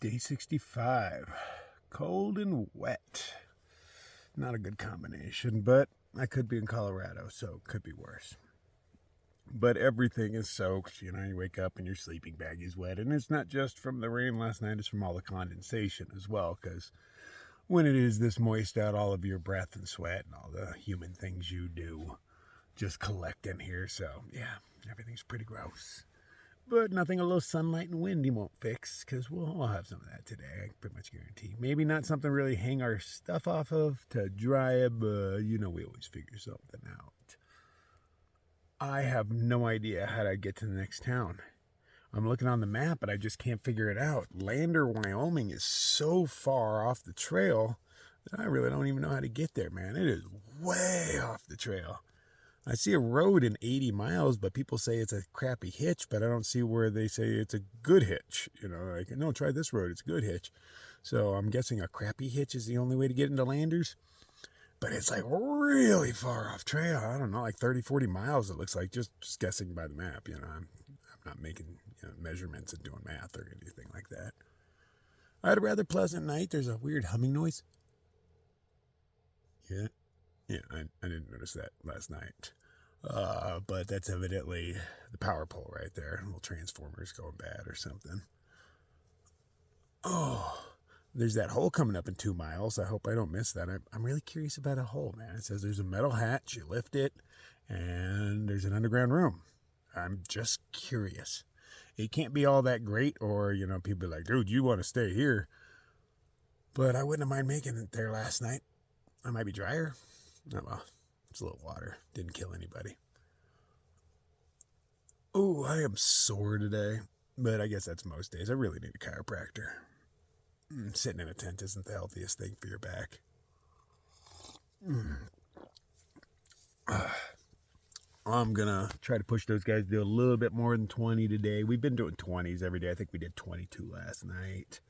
Day 65. Cold and wet. Not a good combination, but I could be in Colorado, so it could be worse. But everything is soaked. You know, you wake up and your sleeping bag is wet. And it's not just from the rain last night, it's from all the condensation as well. Because when it is this moist out, all of your breath and sweat and all the human things you do just collect in here. So, yeah, everything's pretty gross. But nothing a little sunlight and wind he won't fix, because we'll have some of that today, I can pretty much guarantee. Maybe not something really hang our stuff off of to dry it, but you know we always figure something out. I have no idea how to get to the next town. I'm looking on the map, but I just can't figure it out. Lander, Wyoming is so far off the trail that I really don't even know how to get there, man. It is way off the trail. I see a road in 80 miles, but people say it's a crappy hitch, but I don't see where they say it's a good hitch. You know, like, no, try this road, it's a good hitch. So I'm guessing a crappy hitch is the only way to get into Landers. But it's like really far off trail. I don't know, like 30, 40 miles it looks like, just guessing by the map. You know, I'm not making measurements and doing math or anything like that. I had a rather pleasant night. There's a weird humming noise. Yeah, I didn't notice that last night. But that's evidently the power pole right there. Little transformer's going bad or something. Oh, there's that hole coming up in 2 miles. I hope I don't miss that. I'm really curious about a hole, man. It says there's a metal hatch. You lift it, and there's an underground room. I'm just curious. It can't be all that great, or, people be like, dude, you want to stay here. But I wouldn't mind making it there last night. I might be drier. Oh, well, it's a little water. Didn't kill anybody. Oh, I am sore today, but I guess that's most days. I really need a chiropractor. Sitting in a tent isn't the healthiest thing for your back. I'm going to try to push those guys to do a little bit more than 20 today. We've been doing 20s every day. I think we did 22 last night.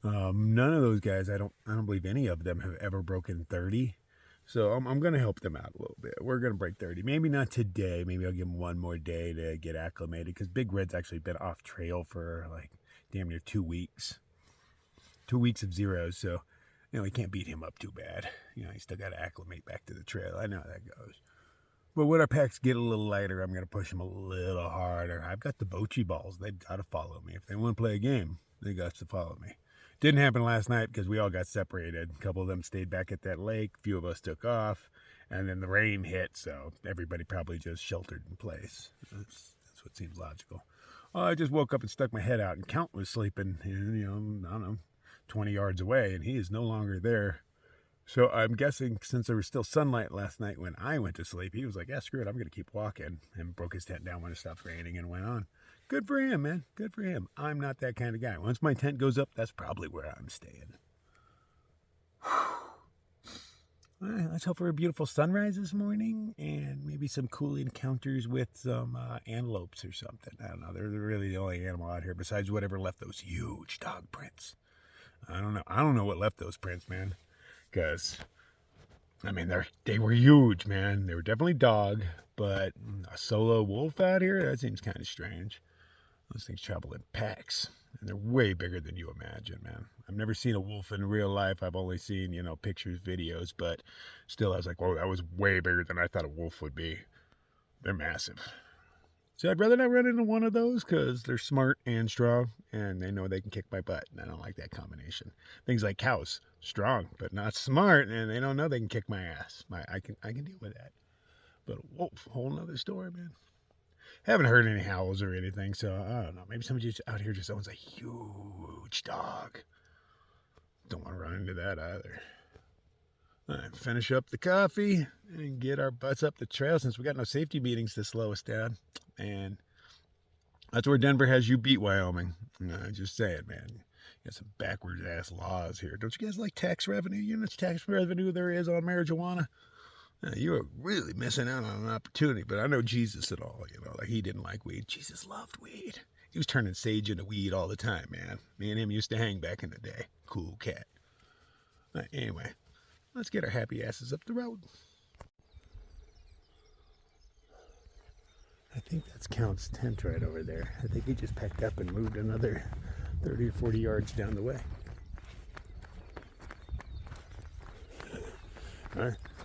None of those guys, I don't believe any of them have ever broken 30. So I'm going to help them out a little bit. We're going to break 30. Maybe not today. Maybe I'll give them one more day to get acclimated, because Big Red's actually been off trail for like damn near 2 weeks. 2 weeks of zeros. So, we can't beat him up too bad. You still got to acclimate back to the trail. I know how that goes. But when our packs get a little lighter, I'm going to push them a little harder. I've got the Bocce balls. They've got to follow me. If they want to play a game, they got to follow me. Didn't happen last night because we all got separated. A couple of them stayed back at that lake. A few of us took off. And then the rain hit, so everybody probably just sheltered in place. That's what seems logical. I just woke up and stuck my head out, and Count was sleeping, I don't know, 20 yards away, and he is no longer there. So I'm guessing since there was still sunlight last night when I went to sleep, he was like, yeah, screw it, I'm going to keep walking, and broke his tent down when it stopped raining and went on. Good for him, man. Good for him. I'm not that kind of guy. Once my tent goes up, that's probably where I'm staying. All right, let's hope for a beautiful sunrise this morning, and maybe some cool encounters with some antelopes or something. I don't know. They're really the only animal out here besides whatever left those huge dog prints. I don't know. I don't know what left those prints, man. Because, they were huge, man. They were definitely dog, but a solo wolf out here, that seems kind of strange. Those things travel in packs, and they're way bigger than you imagine, man. I've never seen a wolf in real life. I've only seen, pictures, videos, but still, I was like, whoa, that was way bigger than I thought a wolf would be. They're massive. So I'd rather not run into one of those, because they're smart and strong, and they know they can kick my butt, and I don't like that combination. Things like cows, strong, but not smart, and they don't know they can kick my ass. I can deal with that. But a wolf, whole nother story, man. Haven't heard any howls or anything, so I don't know. Maybe somebody out here just owns a huge dog. Don't want to run into that either. All right, finish up the coffee and get our butts up the trail, since we got no safety meetings to slow us down. And that's where Denver has you beat Wyoming. Just saying, man. You got some backwards ass laws here. Don't you guys like tax revenue? You know how much tax revenue there is on marijuana? You are really missing out on an opportunity. But I know Jesus at all, like he didn't like weed. Jesus loved weed. He was turning sage into weed all the time, man. Me and him used to hang back in the day. Cool cat. Anyway, let's get our happy asses up the road. I think that's Count's tent right over there. I think he just packed up and moved another 30 or 40 yards down the way.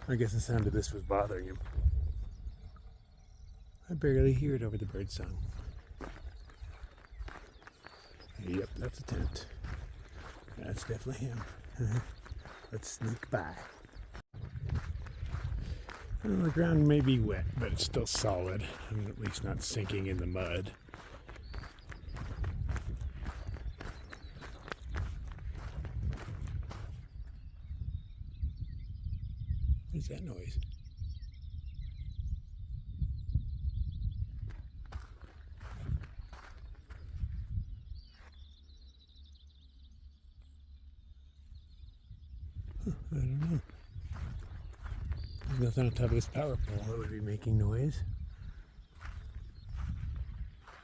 I guess the sound of this was bothering him. I barely hear it over the bird song. Yep, that's a tent. That's definitely him. Let's sneak by. Well, the ground may be wet, but it's still solid. I'm at least not sinking in the mud. What is that noise? I don't know. There's nothing on top of this power pole that would be making noise.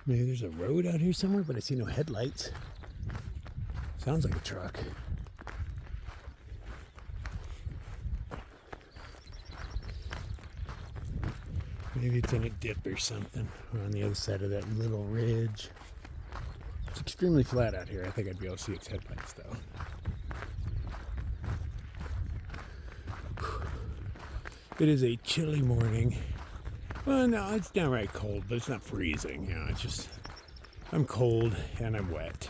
Maybe there's a road out here somewhere, but I see no headlights. Sounds like a truck. Maybe it's in a dip or something, or on the other side of that little ridge. It's extremely flat out here. I think I'd be able to see its headlights though. It is a chilly morning. Well, no, it's downright cold, but it's not freezing. You know, it's just, I'm cold and I'm wet.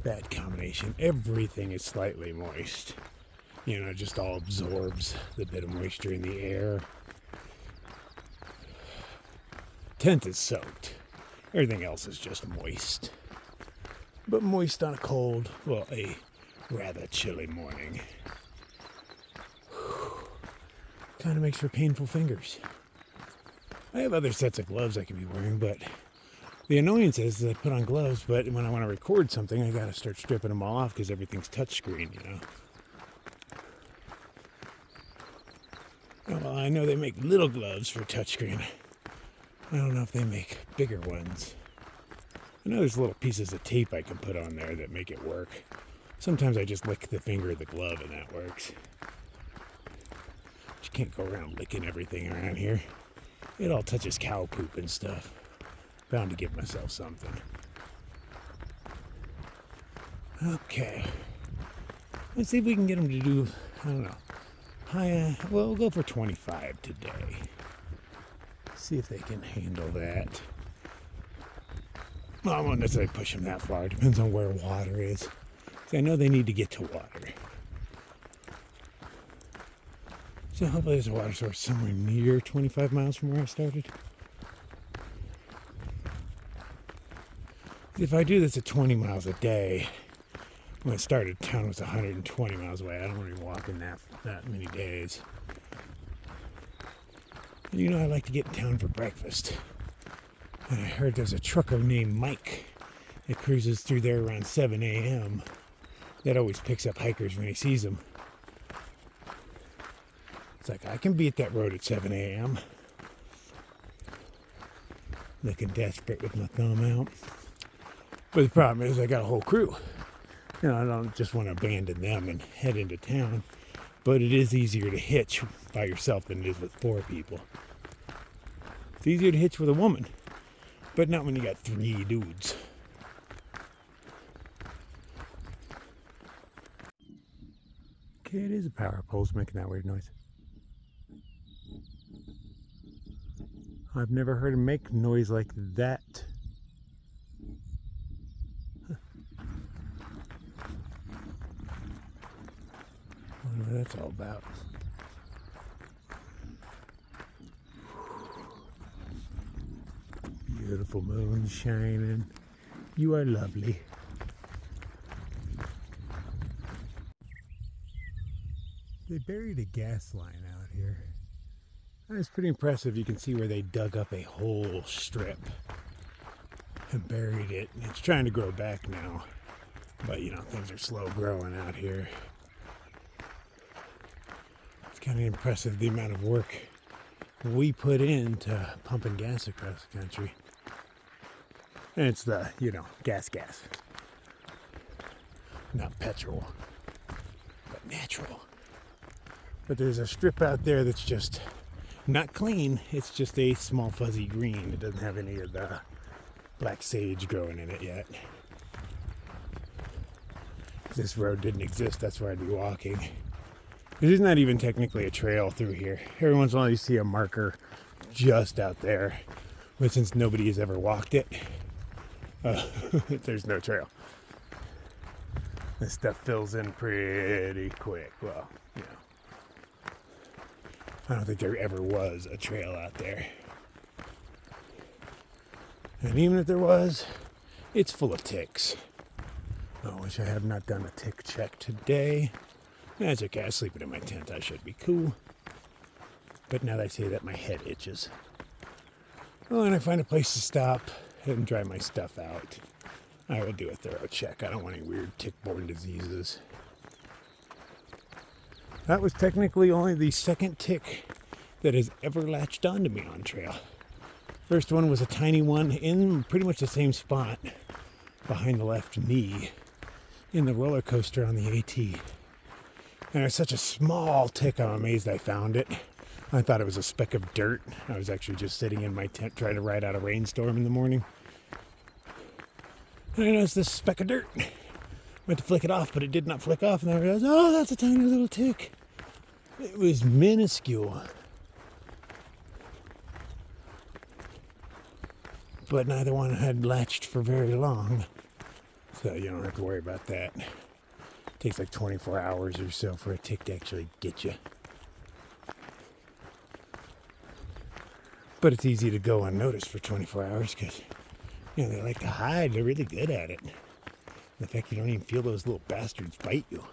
Bad combination. Everything is slightly moist. You know, it just all absorbs the bit of moisture in the air. Tent is soaked. Everything else is just moist. But moist on a cold, well, a rather chilly morning. Kind of makes for painful fingers. I have other sets of gloves I could be wearing, but the annoyance is I put on gloves, but when I want to record something, I gotta start stripping them all off because everything's touchscreen, you know. Well, I know they make little gloves for touchscreen. I don't know if they make bigger ones. I know there's little pieces of tape I can put on there that make it work. Sometimes I just lick the finger of the glove and that works. You can't go around licking everything around here. It all touches cow poop and stuff. Bound to give myself something. Okay. Let's see if we can get them to do, I don't know. Well, we'll go for 25 today. See if they can handle that. Well, I won't necessarily push them that far. It depends on where water is. See, I know they need to get to water. So hopefully there's a water source somewhere near 25 miles from where I started. If I do this at 20 miles a day, when I started, town was 120 miles away. I don't want to be walking that many days. And you know, I like to get in town for breakfast. And I heard there's a trucker named Mike that cruises through there around 7 a.m. that always picks up hikers when he sees them. It's like, I can be at that road at 7 a.m. Looking desperate with my thumb out. But the problem is I got a whole crew. You know, I don't just want to abandon them and head into town. But it is easier to hitch by yourself than it is with 4 people. It's easier to hitch with a woman. But not when you got 3 dudes. Okay, it is a power pole's making that weird noise. I've never heard him make noise like that. Huh. I wonder what that's all about. Beautiful moon shining. You are lovely. They buried a gas line out here. It's pretty impressive. You can see where they dug up a whole strip and buried it. It's trying to grow back now, but you know, things are slow growing out here. It's kind of impressive the amount of work we put into pumping gas across the country. And it's the, you know, gas. Not petrol, but natural. But there's a strip out there that's just not clean. It's just a small fuzzy green. It doesn't have any of the black sage growing in it yet. If this road didn't exist, that's where I'd be walking. There's not even technically a trail through here. Every once in a while you see a marker just out there. But since nobody has ever walked it, there's no trail. This stuff fills in pretty quick. Well, you know, I don't think there ever was a trail out there. And even if there was, it's full of ticks. I wish I have not done a tick check today. That's okay, I was sleeping in my tent, I should be cool. But now that I say that, my head itches. Oh, and I find a place to stop and dry my stuff out. I will do a thorough check. I don't want any weird tick-borne diseases. That was technically only the second tick that has ever latched onto me on trail. First one was a tiny one in pretty much the same spot behind the left knee in the roller coaster on the AT. And it's such a small tick, I'm amazed I found it. I thought it was a speck of dirt. I was actually just sitting in my tent trying to ride out a rainstorm in the morning. And I noticed this speck of dirt. Went to flick it off, but it did not flick off. And I realized, oh, that's a tiny little tick. It was minuscule. But neither one had latched for very long. So you don't have to worry about that. It takes like 24 hours or so for a tick to actually get you. But it's easy to go unnoticed for 24 hours because, you know, they like to hide. They're really good at it. The fact you don't even feel those little bastards bite you.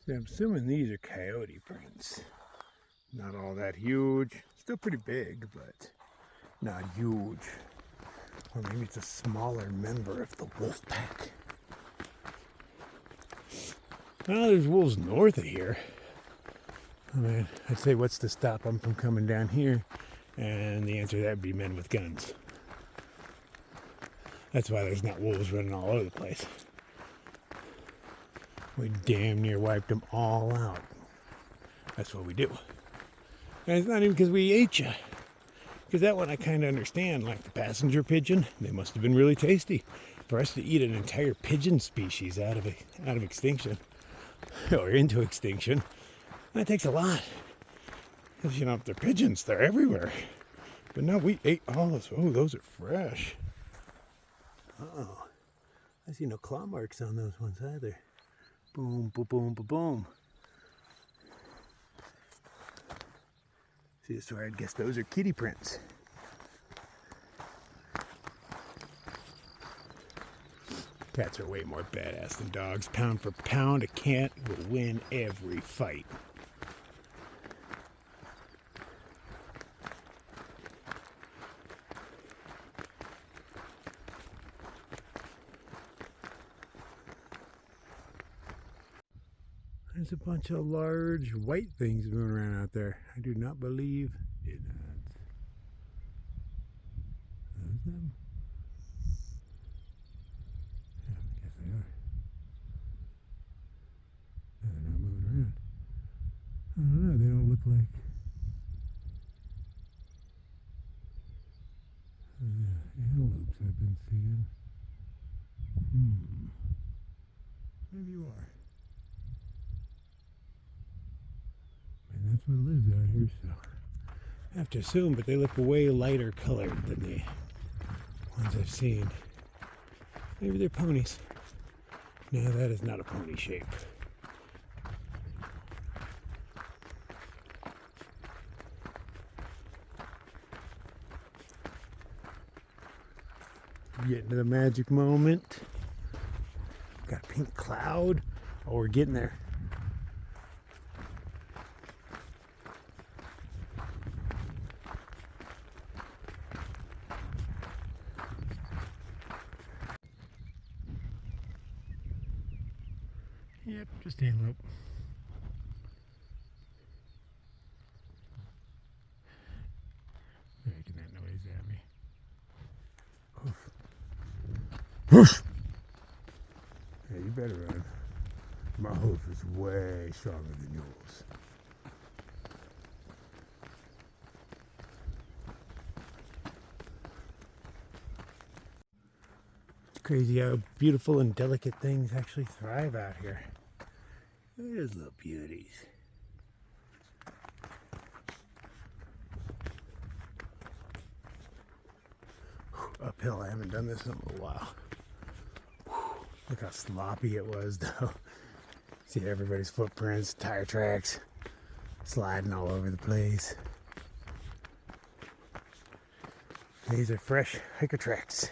So I'm assuming these are coyote prints. Not all that huge. Still pretty big, but not huge. Or maybe it's a smaller member of the wolf pack. Well, there's wolves north of here. I mean, I'd say what's to stop them from coming down here? And the answer to that would be men with guns. That's why there's not wolves running all over the place. We damn near wiped them all out. That's what we do. And it's not even because we ate you. Because that one I kind of understand. Like the passenger pigeon, they must have been really tasty. For us to eat an entire pigeon species out of extinction, or into extinction, that takes a lot. Because, you know, if they're pigeons, they're everywhere. But no, we ate all those. Oh, those are fresh. Uh-oh. I see no claw marks on those ones either. Boom, boom, boom, boom, boom. See, so I'd guess those are kitty prints. Cats are way more badass than dogs. Pound for pound, a cat will win every fight. There's a bunch of large white things moving around out there. I do not believe it. Those them? Yeah, I guess they are. No, they're not moving around. I don't know, they don't look like antelopes I've been seeing. Maybe you are. And that's what lives out here, so I have to assume, but they look way lighter colored than the ones I've seen. Maybe they're ponies. No, that is not a pony shape. Getting to the magic moment. Got a pink cloud. Oh, we're getting there. Yep, just antelope. They're making that noise at me. Hoof. Yeah, you better run. My hoof is way stronger than yours. Crazy how beautiful and delicate things actually thrive out here. There's little beauties. Uphill, I haven't done this in a little while. Look how sloppy it was though. See everybody's footprints, tire tracks, sliding all over the place. These are fresh hiker tracks.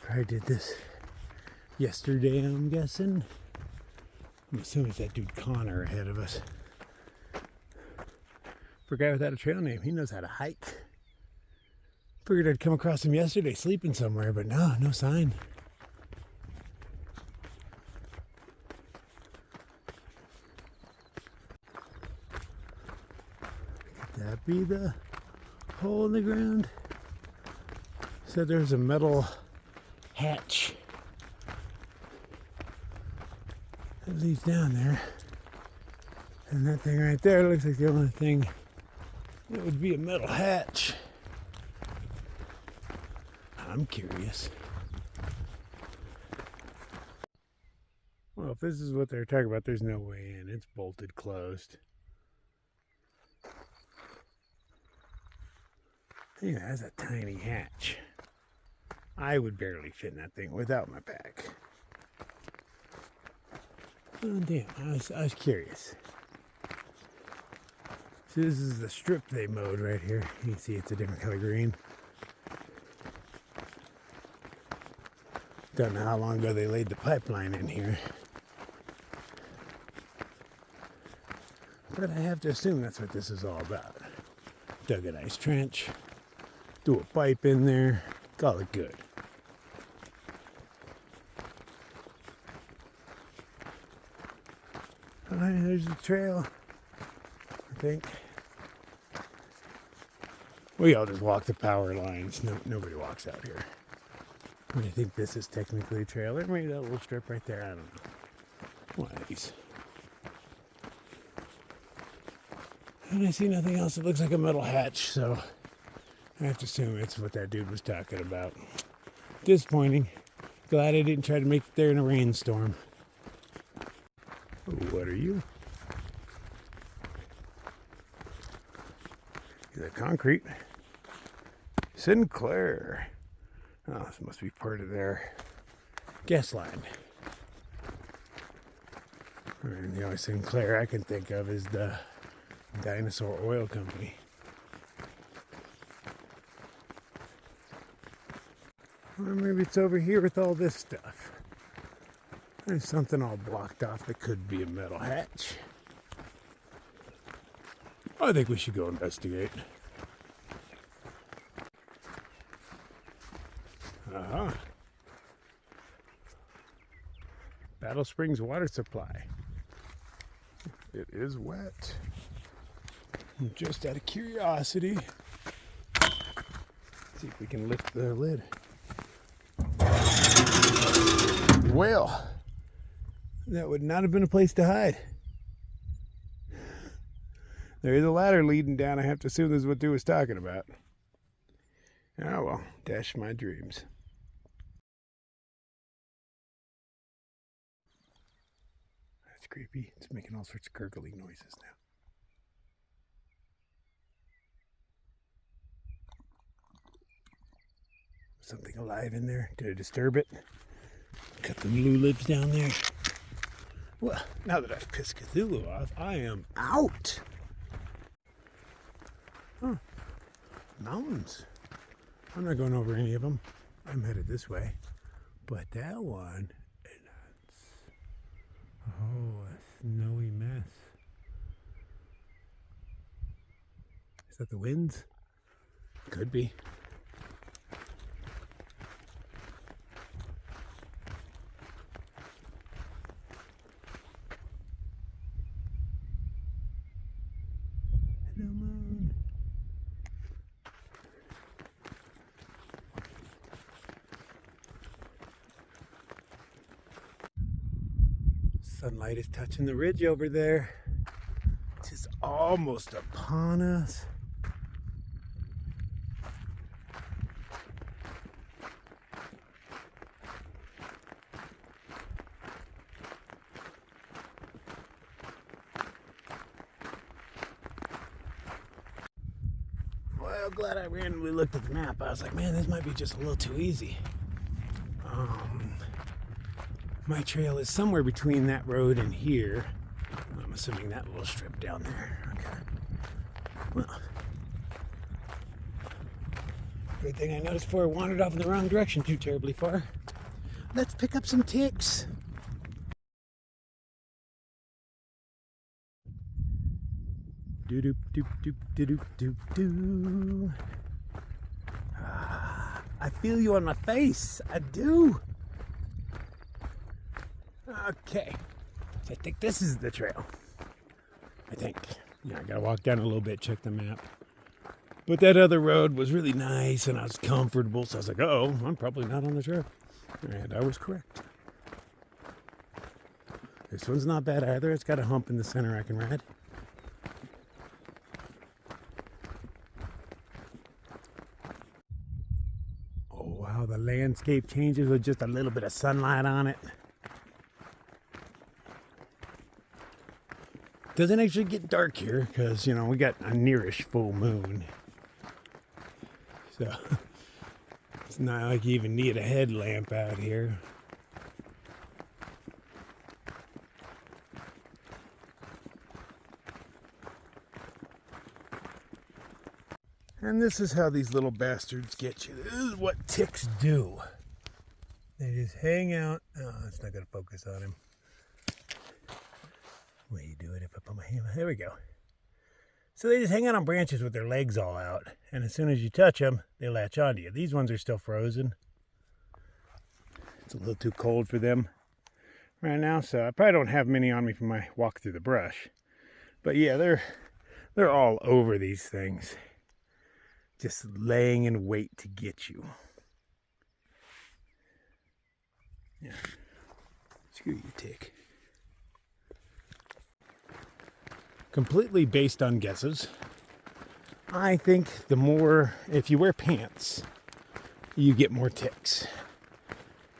Probably did this yesterday, I'm guessing. I'm assuming it's that dude Connor ahead of us. For a guy without a trail name, he knows how to hike. Figured I'd come across him yesterday sleeping somewhere, but no sign. Could that be the hole in the ground? So there's a metal hatch that leads down there. And that thing right there looks like the only thing that would be a metal hatch. I'm curious. Well, if this is what they're talking about, there's no way in. It's bolted closed. Yeah, that's a tiny hatch. I would barely fit in that thing without my pack. Oh damn, I was curious. So this is the strip they mowed right here. You can see it's a different color green. Don't know how long ago they laid the pipeline in here. But I have to assume that's what this is all about. Dug a nice trench, threw a pipe in there, call it good. Alright, there's the trail, I think. We all just walk the power lines. Nobody walks out here. I think this is technically a trail, or maybe that little strip right there, I don't know. One of these. And I see nothing else that looks like a metal hatch, so I have to assume it's what that dude was talking about. Disappointing. Glad I didn't try to make it there in a rainstorm. Oh, what are you? Is that concrete? Sinclair. Oh, this must be part of their gas line. And the only Sinclair I can think of is the Dinosaur Oil Company. Or maybe it's over here with all this stuff. There's something all blocked off that could be a metal hatch. I think we should go investigate. Battle Springs water supply. It is wet. Just out of curiosity, see if we can lift the lid. Well, that would not have been a place to hide. There is a ladder leading down. I have to assume this is what Thru was talking about. Oh well, dash my dreams. That's creepy. It's making all sorts of gurgling noises now. Something alive in there. Did I disturb it? Cut the blue lips down there. Well, now that I've pissed Cthulhu off, I am out. Huh. Mountains. I'm not going over any of them. I'm headed this way. But that one, that's, oh, a snowy mess. Is that the winds? Could be. Hello, moon. Sunlight is touching the ridge over there. It's just almost upon us. so glad I randomly looked at the map. I was like, man, this might be just a little too easy. My trail is somewhere between that road and here. I'm assuming that little strip down there. Okay. Well, good thing I noticed before I wandered off in the wrong direction too terribly far. Let's pick up some ticks. Do do do do do do do. I feel you on my face. I do. Okay. So I think this is the trail. I think. Yeah, I gotta walk down a little bit, check the map. But that other road was really nice and I was comfortable, so I was like, uh-oh, I'm probably not on the trail. And I was correct. This one's not bad either. It's got a hump in the center I can ride. Oh, how the landscape changes with just a little bit of sunlight on it. Doesn't actually get dark here because, you know, we got a nearish full moon. So it's not like you even need a headlamp out here. And this is how these little bastards get you. This is what ticks do. They just hang out. Oh, it's not going to focus on him. Will you do it if I put my hand? There we go. So they just hang out on branches with their legs all out. And as soon as you touch them, they latch onto you. These ones are still frozen. It's a little too cold for them right now. So I probably don't have many on me for my walk through the brush. But yeah, they're all over these things. Just laying in wait to get you. Yeah. Screw you, tick. Completely based on guesses. I think the more, if you wear pants, you get more ticks.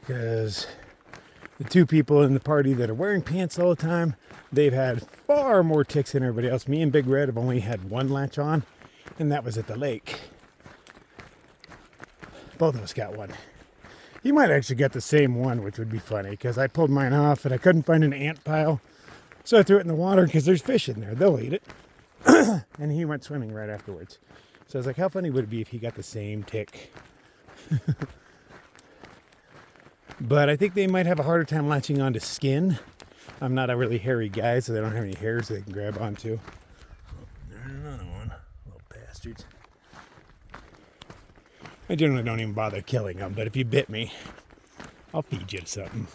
Because the two people in the party that are wearing pants all the time, they've had far more ticks than everybody else. Me and Big Red have only had one latch on, and that was at the lake. Both of us got one. You might actually get the same one, which would be funny, because I pulled mine off and I couldn't find an ant pile. So I threw it in the water because there's fish in there. They'll eat it. And he went swimming right afterwards. So I was like, how funny would it be if he got the same tick? But I think they might have a harder time latching onto skin. I'm not a really hairy guy, so they don't have any hairs they can grab onto. Oh, there's another one. Little bastards. I generally don't even bother killing them, but if you bit me, I'll feed you to something.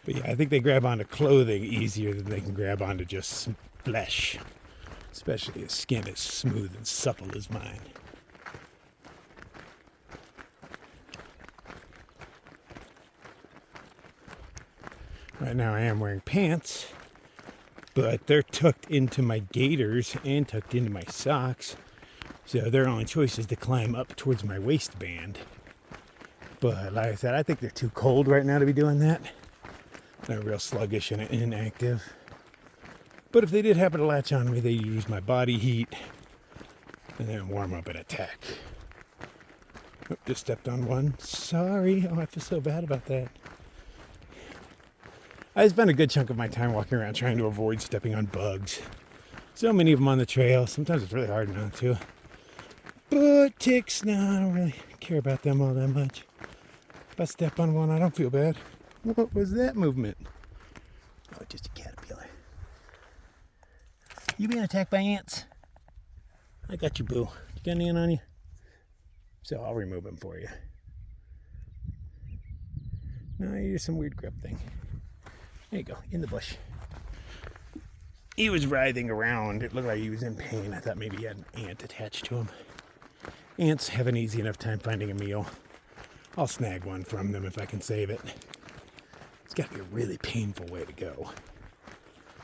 But yeah, I think they grab onto clothing easier than they can grab onto just flesh. Especially if skin is smooth and supple as mine. Right now I am wearing pants, but they're tucked into my gaiters and tucked into my socks. So their only choice is to climb up towards my waistband. But like I said, I think they're too cold right now to be doing that. They're real sluggish and inactive. But if they did happen to latch on me, they use my body heat and then warm up and attack. Oh, just stepped on one. Sorry. Oh, I feel so bad about that. I spend a good chunk of my time walking around trying to avoid stepping on bugs. So many of them on the trail. Sometimes it's really hard not to. But ticks, no, I don't really care about them all that much. If I step on one, I don't feel bad. What was that movement? Oh, just a caterpillar. You being attacked by ants? I got you, boo. You got any on you? So I'll remove them for you. No, you're some weird grub thing. There you go, in the bush. He was writhing around. It looked like he was in pain. I thought maybe he had an ant attached to him. Ants have an easy enough time finding a meal. I'll snag one from them if I can save it. It's got to be a really painful way to go.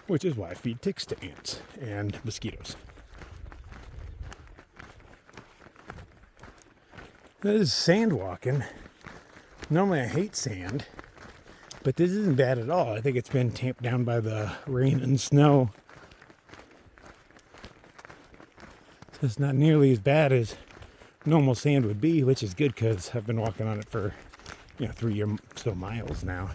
Which is why I feed ticks to ants and mosquitoes. This is sand walking. Normally I hate sand, but this isn't bad at all. I think it's been tamped down by the rain and snow. It's not nearly as bad as normal sand would be, which is good because I've been walking on it for 3 or so miles now.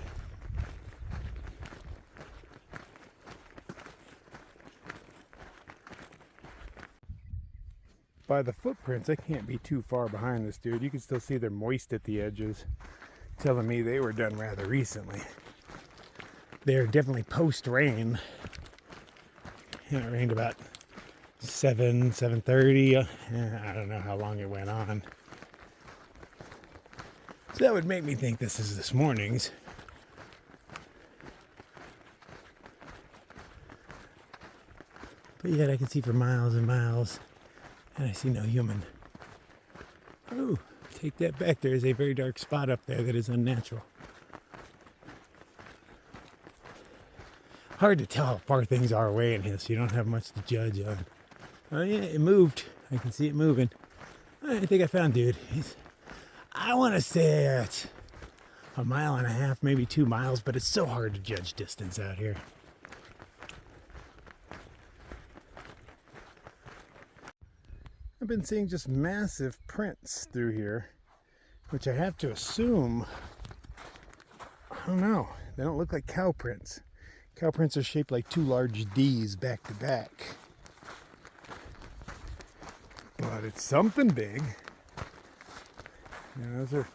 By the footprints, I can't be too far behind this dude. You can still see they're moist at the edges, telling me they were done rather recently. They're definitely post-rain. It rained about 7:30. I don't know how long it went on. So that would make me think this is this morning's. But yet I can see for miles and miles, and I see no human. Oh, take that back. There is a very dark spot up there that is unnatural. Hard to tell how far things are away in here, so you don't have much to judge on. Oh yeah, it moved. I can see it moving. I think I found dude. I want to say it's 1.5 miles, maybe 2 miles, but it's so hard to judge distance out here. I've been seeing just massive prints through here, which I have to assume, I don't know, they don't look like cow prints. Cow prints are shaped like 2 large D's back to back. But it's something big. Those are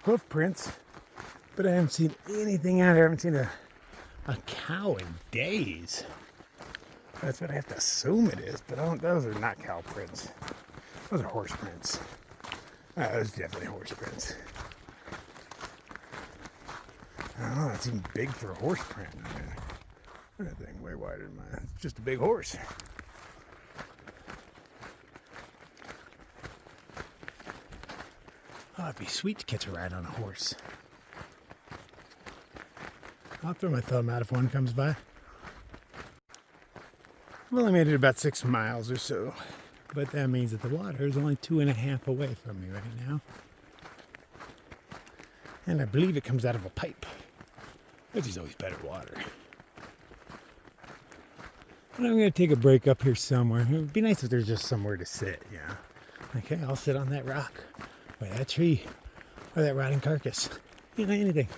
hoof prints, but I haven't seen anything out here. I haven't seen a cow in days. That's what I have to assume it is, but those are not cow prints. Those are horse prints. Those are definitely horse prints. I don't know, that seems big for a horse print. That thing way wider than mine. It's just a big horse. Oh, it'd be sweet to catch a ride on a horse. I'll throw my thumb out if one comes by. I've only made it about 6 miles or so, but that means that the water is only 2.5 away from me right now. And I believe it comes out of a pipe, which is always better water. And I'm going to take a break up here somewhere. It would be nice if there's just somewhere to sit, Okay, I'll sit on that rock, or that tree, or that rotting carcass. Anything.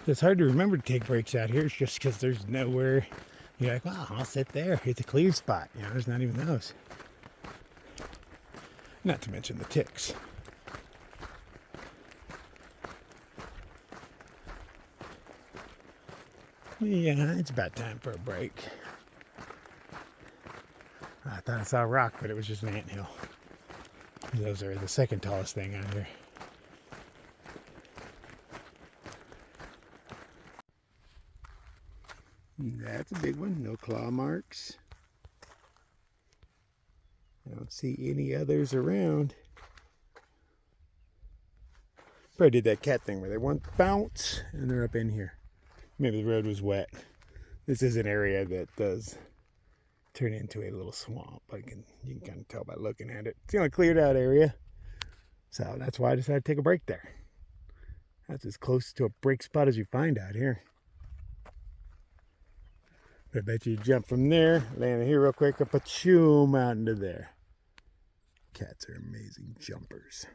It's hard to remember to take breaks out here. It's just because there's nowhere. You're like, wow, I'll sit there. It's a clear spot. There's not even those. Not to mention the ticks. Yeah, it's about time for a break. I thought I saw a rock, but it was just an anthill. Those are the second tallest thing out here. That's a big one. No claw marks. I don't see any others around. Probably did that cat thing where they want to bounce and they're up in here. Maybe the road was wet. This is an area that does turn into a little swamp. You can kind of tell by looking at it. It's the only cleared out area. So that's why I decided to take a break there. That's as close to a break spot as you find out here. But I bet you jump from there, land here real quick, and pachoom out into there. Cats are amazing jumpers.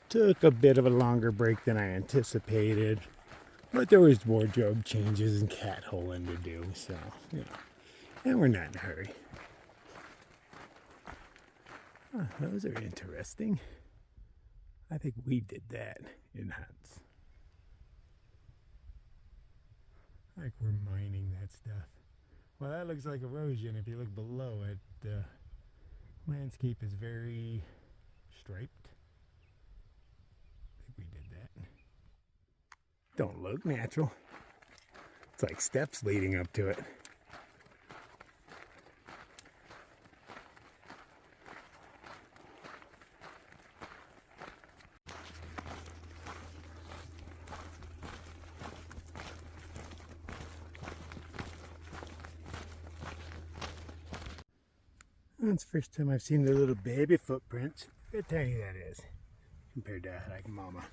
Took a bit of a longer break than I anticipated, but there was wardrobe changes and cat holing to do, so, and we're not in a hurry. Oh, those are interesting. I think we did that in hunts. Like we're mining that stuff. Well, that looks like erosion. If you look below it, the landscape is very striped. I think we did that. Don't look natural. It's like steps leading up to it. That's the first time I've seen their little baby footprints. Look how tiny that is compared to like mama.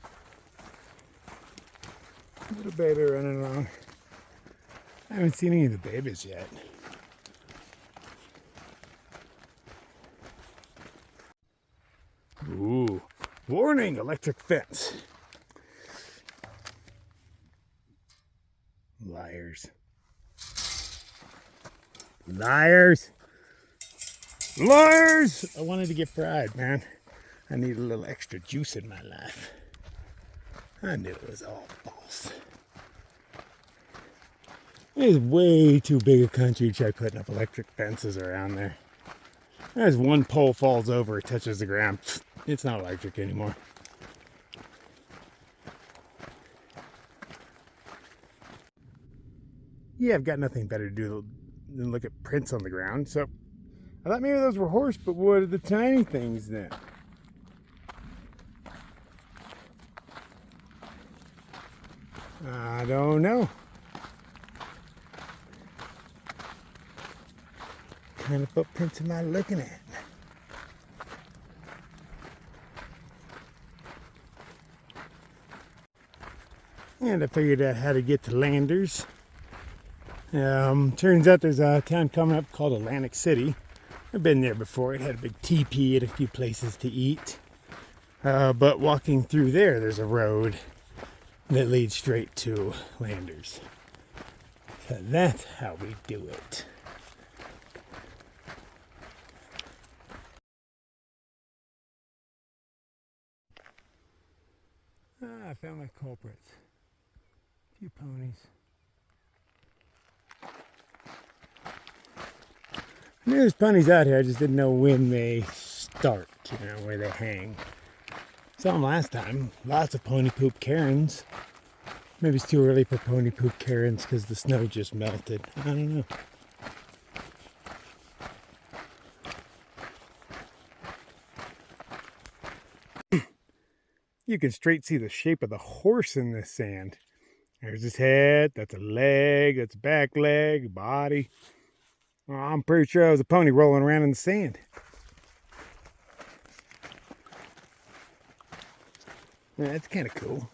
Little baby running along. I haven't seen any of the babies yet. Ooh, warning, electric fence. Liars. Liars. Liars! I wanted to get fried, man. I need a little extra juice in my life. I knew it was all false. It is way too big a country to try putting up electric fences around there. As one pole falls over, it touches the ground. It's not electric anymore. Yeah, I've got nothing better to do than look at prints on the ground, so I thought maybe those were horse, but what are the tiny things then? I don't know. What kind of footprints am I looking at? And I figured out how to get to Landers. Turns out there's a town coming up called Atlantic City. I've been there before. It had a big teepee and a few places to eat. But walking through there's a road that leads straight to Landers. So that's how we do it. I found my culprits. A few ponies. I knew there's ponies out here, I just didn't know when they start, where they hang. Saw them last time. Lots of pony poop Karens. Maybe it's too early for pony poop Karens because the snow just melted. I don't know. You can straight see the shape of the horse in this sand. There's his head, that's a leg, that's a back leg, body. Well, I'm pretty sure it was a pony rolling around in the sand. Yeah, that's kind of cool.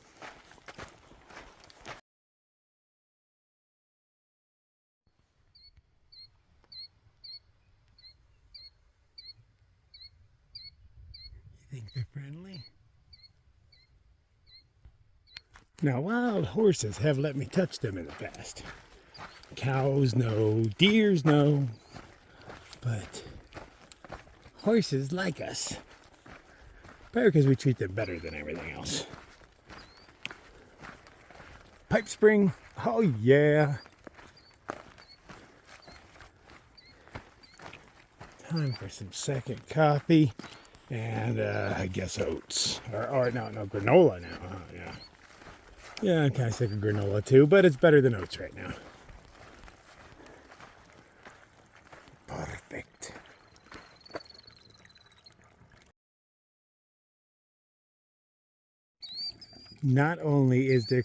You think they're friendly? Now, wild horses have let me touch them in the past. Cows, no. Deers, no. But horses like us. Probably because we treat them better than everything else. Pipe spring. Oh, yeah. Time for some second coffee. And I guess oats. Or no, granola now. Oh, yeah. Yeah, I'm kind of sick of granola too, but it's better than oats right now. Perfect. Not only is there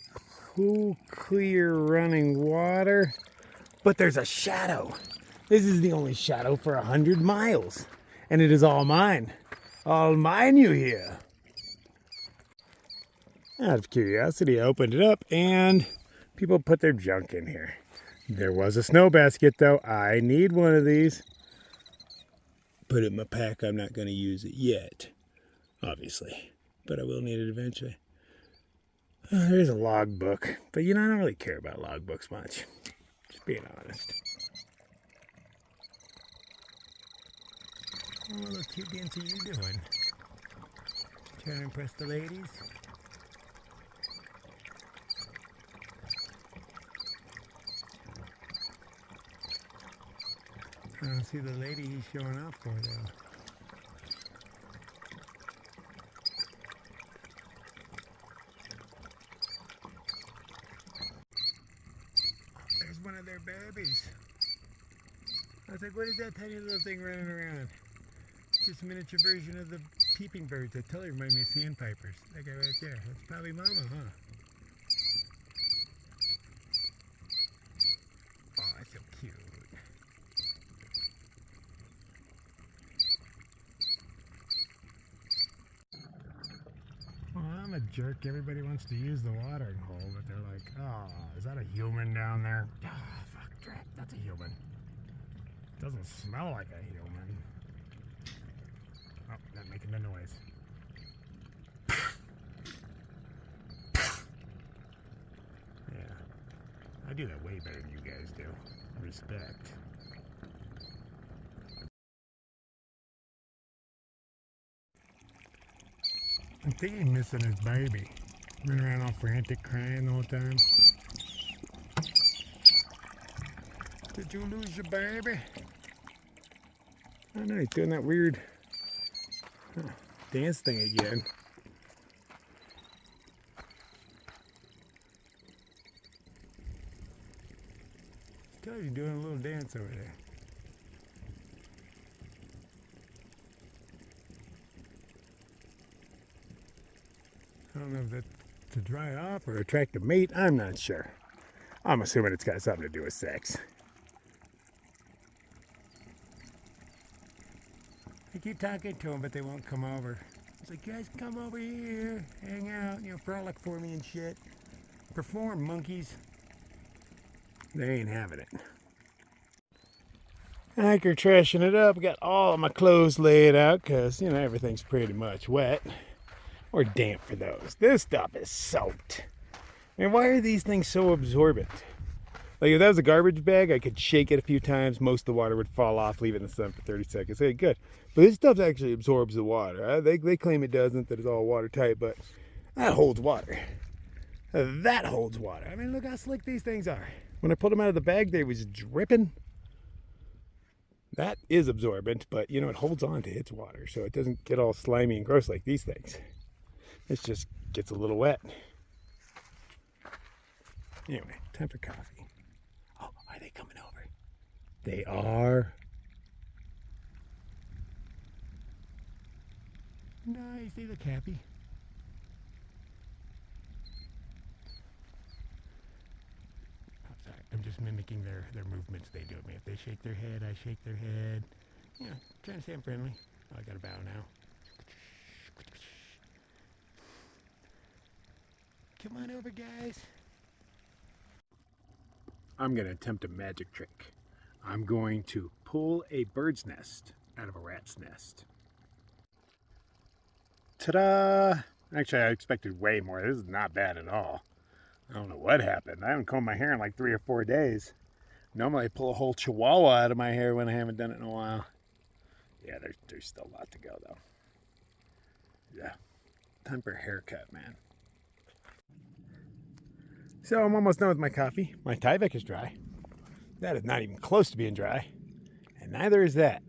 cool, clear running water, but there's a shadow. This is the only shadow for 100 miles. And it is all mine. All mine, you hear. Out of curiosity, I opened it up and people put their junk in here. There was a snow basket though. I need one of these. Put it in my pack. I'm not going to use it yet, obviously, but I will need it eventually. There's a logbook, but I don't really care about logbooks much. Just being honest. What little cute dance are you doing? Trying to impress the ladies? I don't see the lady he's showing off for though. There's one of their babies. I was like, what is that tiny little thing running around? Just a miniature version of the peeping birds that totally remind me of sandpipers. That guy right there. That's probably Mama, huh? Oh, that's so cute. Well, I'm a jerk. Everybody wants to use the watering hole, but they're like, oh, is that a human down there? Ah, fuck, crap, that's a human. Doesn't smell like a human. Oh, not making the noise. Yeah, I do that way better than you guys do. Respect. I think he's missing his baby. Running around all frantic, crying the whole time. Did you lose your baby? Oh no, he's doing that weird dance thing again. He's doing a little dance over there. I don't know if that's to dry off or attract a mate. I'm not sure. I'm assuming it's got something to do with sex. I keep talking to them, but they won't come over. It's like, guys, come over here, hang out, frolic for me and shit. Perform, monkeys. They ain't having it. Anchor trashing it up. Got all of my clothes laid out because, everything's pretty much wet. Or damp for those. This stuff is soaked. I mean, why are these things so absorbent? Like, if that was a garbage bag, I could shake it a few times. Most of the water would fall off, leave it in the sun for 30 seconds. Hey, good. But this stuff actually absorbs the water. They claim it doesn't, that it's all watertight, but that holds water. That holds water. I mean, look how slick these things are. When I pulled them out of the bag, they was dripping. That is absorbent, but, it holds on to its water, so it doesn't get all slimy and gross like these things. It just gets a little wet. Anyway, time for coffee. Oh, are they coming over? They are. Nice, they look happy. Oh, sorry, I'm just mimicking their movements they do with me. If they shake their head, I shake their head. Trying to stay friendly. Oh, I gotta bow now. Come on over, guys. I'm going to attempt a magic trick. I'm going to pull a bird's nest out of a rat's nest. Ta-da! Actually, I expected way more. This is not bad at all. I don't know what happened. I haven't combed my hair in like 3 or 4 days. Normally I pull a whole chihuahua out of my hair when I haven't done it in a while. Yeah, there's still a lot to go, though. Yeah. Time for a haircut, man. So I'm almost done with my coffee. My Tyvek is dry. That is not even close to being dry. And neither is that.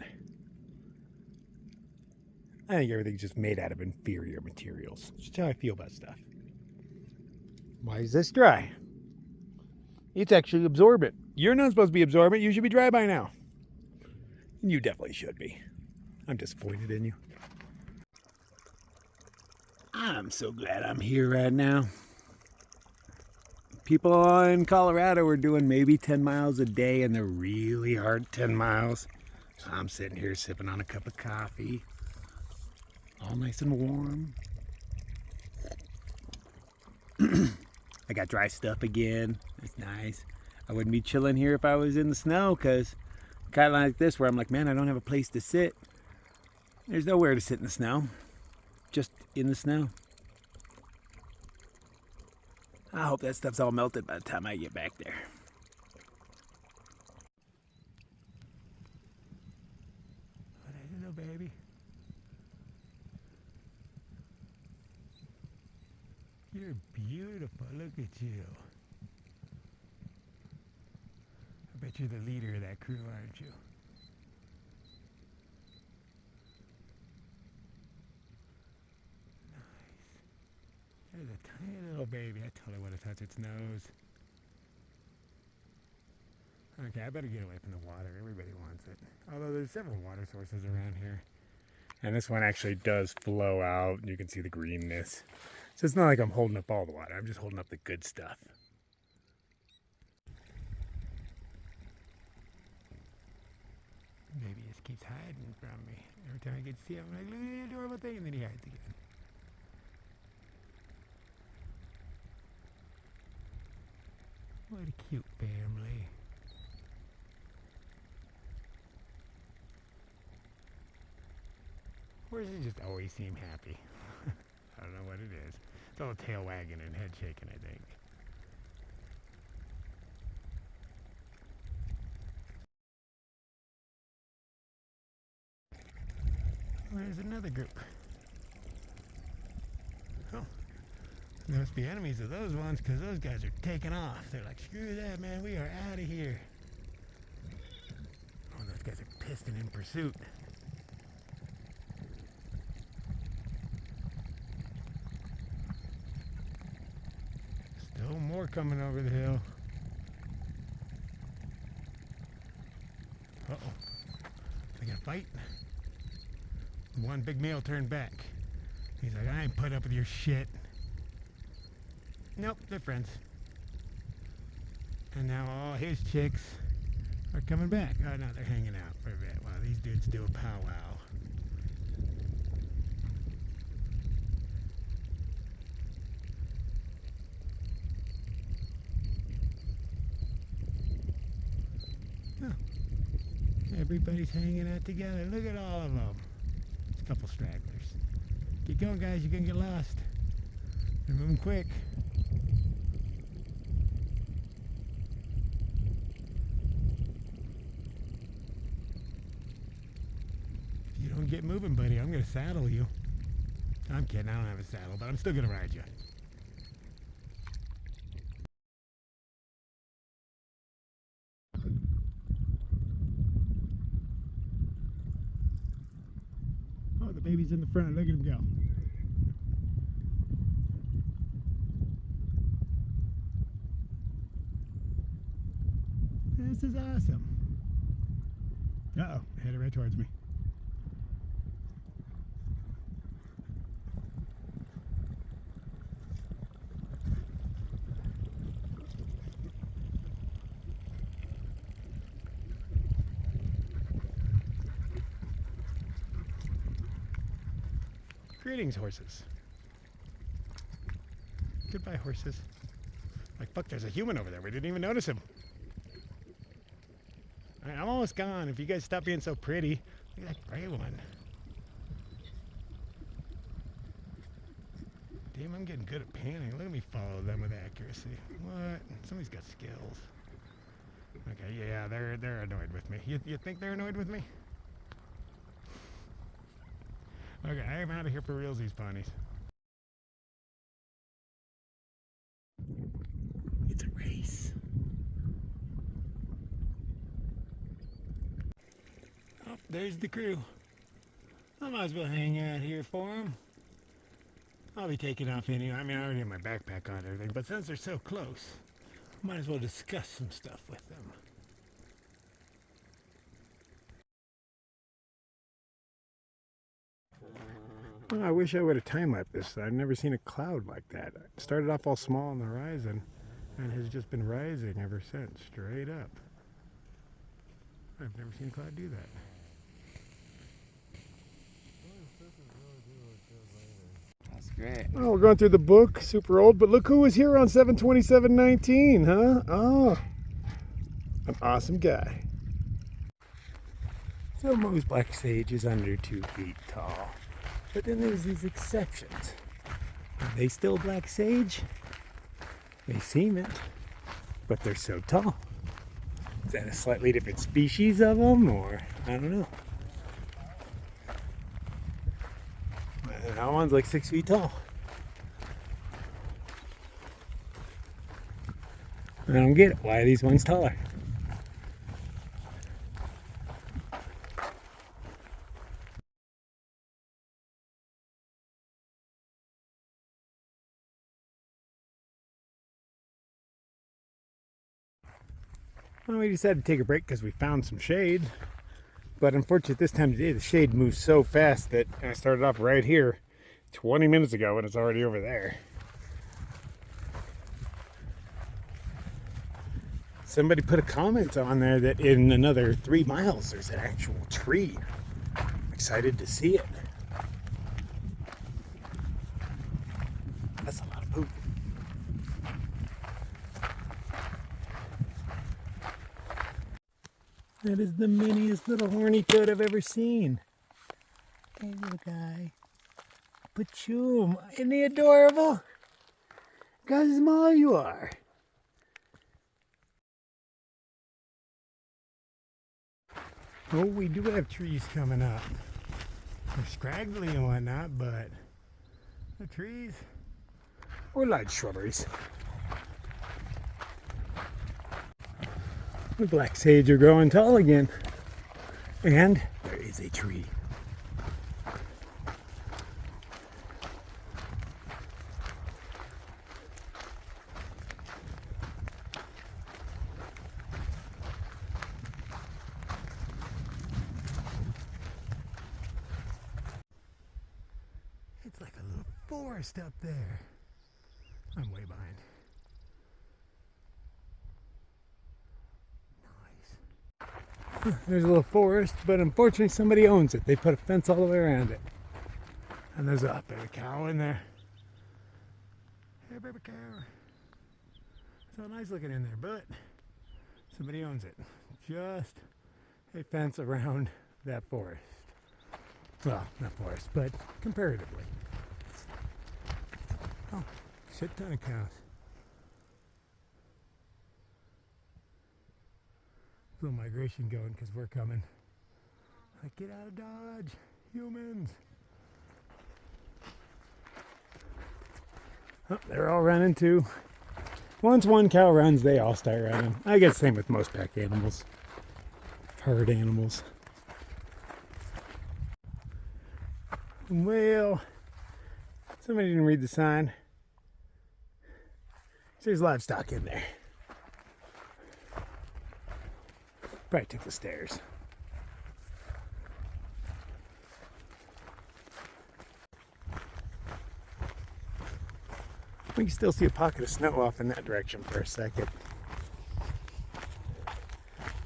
I think everything's just made out of inferior materials. That's just how I feel about stuff. Why is this dry? It's actually absorbent. You're not supposed to be absorbent. You should be dry by now. You definitely should be. I'm disappointed in you. I'm so glad I'm here right now. People in Colorado are doing maybe 10 miles a day, and they're really hard 10 miles. I'm sitting here sipping on a cup of coffee, all nice and warm. I got dry stuff again. It's nice. I wouldn't be chilling here if I was in the snow, because kind of like this, where I'm like, man, I don't have a place to sit. There's nowhere to sit in the snow, just in the snow. I hope that stuff's all melted by the time I get back there. Oh, there's a little baby. You're beautiful. Look at you. I bet you're the leader of that crew, aren't you? Nice. There's a tiny little baby. I totally want to touch its nose. Okay, I better get away from the water. Everybody wants it. Although there's several water sources around here. And this one actually does flow out. You can see the greenness. So it's not like I'm holding up all the water. I'm just holding up the good stuff. Baby just keeps hiding from me. Every time I get to see him, I'm like, look at the adorable thing. And then he hides again. What a cute family. Horses just always seem happy. I don't know what it is. It's all tail wagging and head shaking, I think. There's another group. Oh, there must be enemies of those ones because those guys are taking off. They're like, screw that, man, we are out of here. Oh, those guys are pissed and in pursuit. Still more coming over the hill. Uh-oh. They gonna fight? One big male turned back. He's like, I ain't put up with your shit. Nope, they're friends. And now all his chicks are coming back. Oh no, they're hanging out for a bit while these dudes do a powwow. Oh. Everybody's hanging out together. Look at all of them. A couple stragglers. Keep going, guys. You're gonna get lost. They're moving quick. If you don't get moving, buddy, I'm gonna saddle you. I'm kidding. I don't have a saddle, but I'm still gonna ride you. Oh, the baby's in the front. Look at him go. This is awesome. Uh-oh, headed right towards me. Greetings, horses. Goodbye, horses. Like, fuck, there's a human over there. We didn't even notice him. Alright, I'm almost gone. If you guys stop being so pretty. Look at that gray one. Damn, I'm getting good at panning. Look at me follow them with accuracy. What? Somebody's got skills. Okay, yeah, they're annoyed with me. You think they're annoyed with me? Okay, I'm out of here for realsies, ponies. It's a race. Oh, there's the crew. I might as well hang out here for them. I'll be taking off anyway. I mean, I already have my backpack on and everything, but since they're so close, might as well discuss some stuff with them. Oh, I wish I would have time-lapsed this. I've never seen a cloud like that. It started off all small on the horizon and has just been rising ever since, straight up. I've never seen a cloud do that. That's great. Oh, we're going through the book, super old, but look who was here on 7/27/19, huh? Oh, an awesome guy. So most black sage is under 2 feet tall. But then there's these exceptions. Are they still black sage? They seem it, but they're so tall. Is that a slightly different species of them, or I don't know. But that one's like 6 feet tall. I don't get it. Why are these ones taller? Well, we decided to take a break because we found some shade. But unfortunately, this time of day, the shade moves so fast that I started off right here 20 minutes ago and it's already over there. Somebody put a comment on there that in another 3 miles, there's an actual tree. I'm excited to see it. That's a lot of poop. That is the miniest little horny toad I've ever seen. Hey, little guy. Pachoom. Isn't he adorable? Look how small you are. Oh, we do have trees coming up. They're scraggly and whatnot, but the trees or large shrubberies. The black sage are growing tall again. And there is a tree. It's like a little forest up there. I'm way behind. Nice. There's a little forest, but unfortunately somebody owns it. They put a fence all the way around it. And there's a baby cow in there. Hey, baby cow. So nice looking in there, but somebody owns it. Just a fence around that forest. Well, not forest, but comparatively. Oh, shit ton of cows. Little migration going because we're coming. Like, get out of Dodge, humans. Oh, they're all running too. Once one cow runs, they all start running. I guess same with most pack animals, herd animals. Well, somebody didn't read the sign. There's livestock in there. Probably took the stairs. We can still see a pocket of snow off in that direction for a second.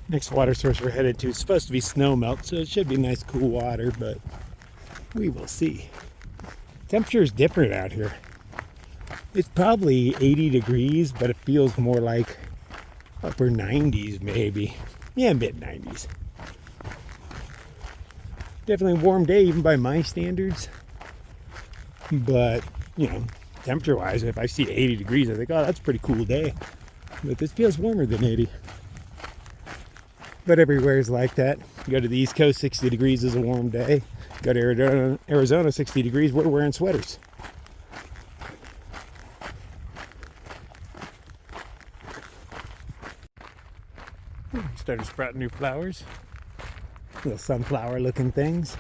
Next water source we're headed to is supposed to be snow melt, so it should be nice cool water, but we will see. Temperature is different out here. It's probably 80 degrees, but it feels more like upper 90s maybe. Yeah, mid 90s. Definitely a warm day even by my standards. But, you know, temperature wise, if I see 80 degrees, I think, oh, that's a pretty cool day. But this feels warmer than 80. But everywhere is like that. You go to the East Coast, 60 degrees is a warm day. Go to Arizona, 60 degrees, we're wearing sweaters. Started sprouting new flowers. Little sunflower looking things.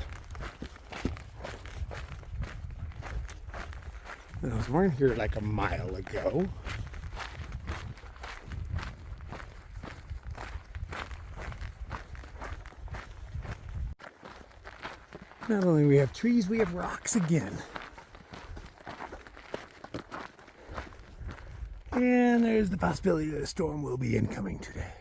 Those weren't here like a mile ago. Not only do we have trees, we have rocks again. And there's the possibility that a storm will be incoming today.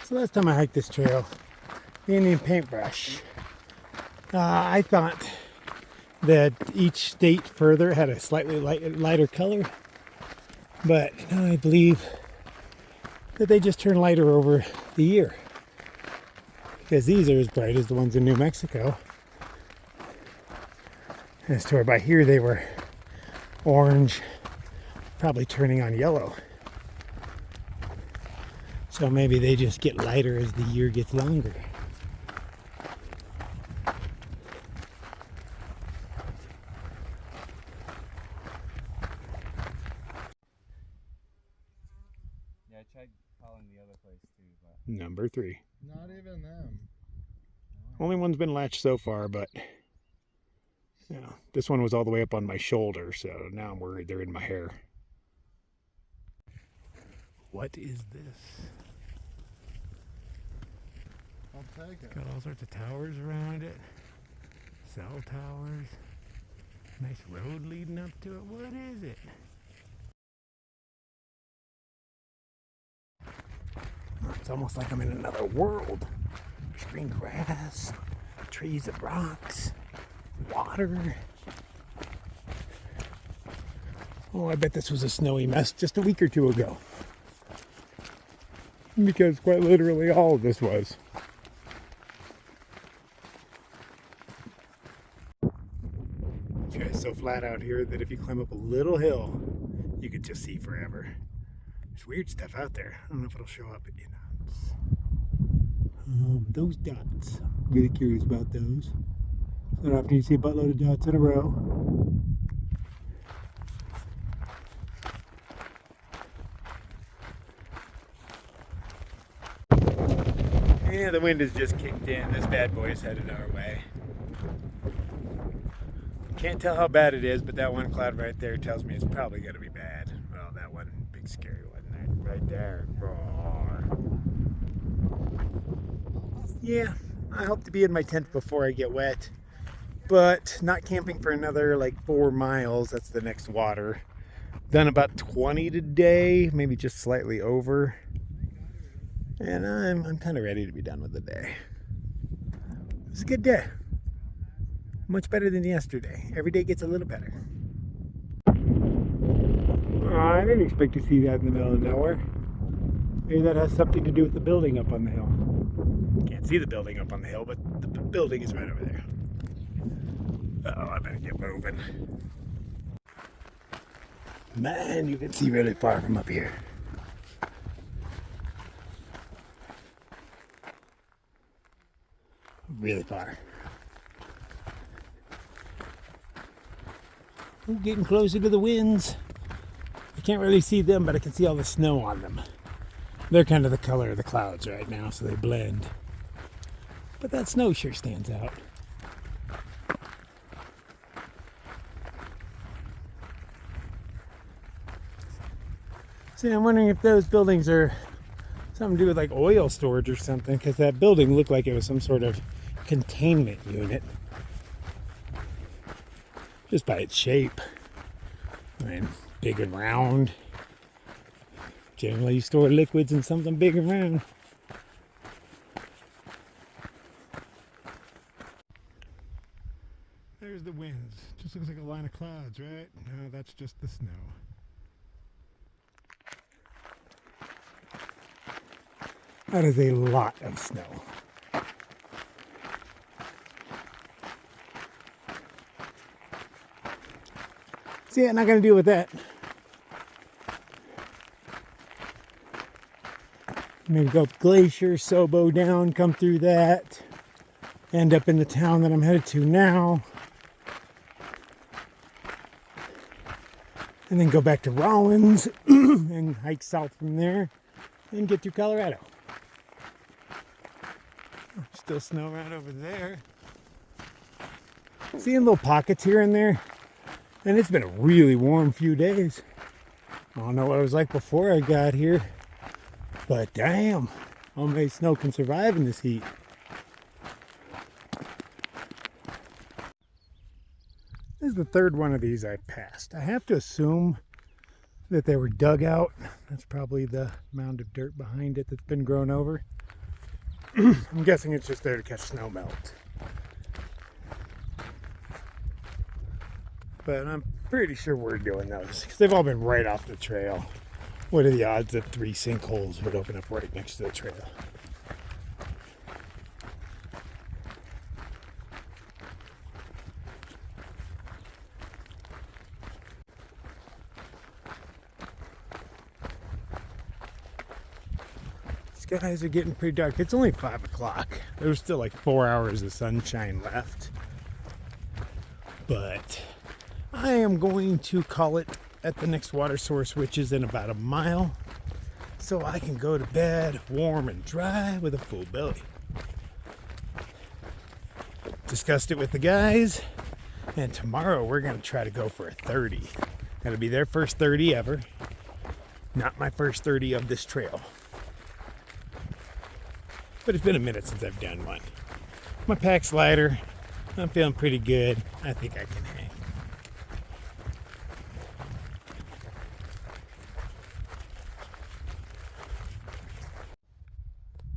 So last time I hiked this trail, the Indian paintbrush, I thought that each state further had a slightly lighter color, but now I believe that they just turn lighter over the year, because these are as bright as the ones in New Mexico. As to where by here they were orange, probably turning on yellow. So maybe they just get lighter as the year gets longer. Yeah, I tried calling the other place too, but Number 3. Not even them. Only one's been latched so far, but you know, this one was all the way up on my shoulder, so now I'm worried they're in my hair. What is this? I'll take it. Got all sorts of towers around it. Cell towers. Nice road leading up to it. What is it? It's almost like I'm in another world. There's green grass, trees and rocks, water. Oh, I bet this was a snowy mess just a week or two ago. Because quite literally all of this was. It's so flat out here that if you climb up a little hill, you could just see forever. There's weird stuff out there. I don't know if it'll show up in those dots. I'm really curious about those. It's not often you see a buttload of dots in a row. Yeah, the wind has just kicked in. This bad boy is headed our way. Can't tell how bad it is, but that one cloud right there tells me it's probably going to be bad. Well, that one big scary one right there. Roar. Yeah, I hope to be in my tent before I get wet, but not camping for another like 4 miles. That's the next water. Done about 20 today, maybe just slightly over. And I'm kind of ready to be done with the day. It's a good day. Much better than yesterday. Every day gets a little better. I didn't expect to see that in the middle of nowhere. Maybe that has something to do with the building up on the hill. Can't see the building up on the hill, but the building is right over there. Uh-oh, I better get moving. Man, you can see really far from up here. Really far. We're getting closer to the winds. I can't really see them, but I can see all the snow on them. They're kind of the color of the clouds right now, so they blend. But that snow sure stands out. See, I'm wondering if those buildings are something to do with like oil storage or something, because that building looked like it was some sort of containment unit. Just by its shape. I mean, big and round. Generally you store liquids in something big and round. There's the winds. Just looks like a line of clouds, right? No, that's just the snow. That is a lot of snow. See, I'm not going to deal with that. Maybe go up Glacier, Sobo down, come through that, end up in the town that I'm headed to now, and then go back to Rollins and hike south from there and get through Colorado. Still snow right over there. Seeing little pockets here and there. And it's been a really warm few days. I don't know what it was like before I got here. But damn, homemade snow can survive in this heat. This is the third one of these I've passed. I have to assume that they were dug out. That's probably the mound of dirt behind it that's been grown over. I'm guessing it's just there to catch snow melt. But I'm pretty sure we're doing those because they've all been right off the trail. What are the odds that 3 sinkholes would open up right next to the trail? Skies are getting pretty dark. It's only 5 o'clock. There's still like 4 hours of sunshine left. But I am going to call it at the next water source, which is in about a mile, so I can go to bed warm and dry with a full belly. Discussed it with the guys, and tomorrow we're going to try to go for a 30. That'll be their first 30 ever. Not my first 30 of this trail. But it's been a minute since I've done one. My pack's lighter. I'm feeling pretty good. I think I can hang.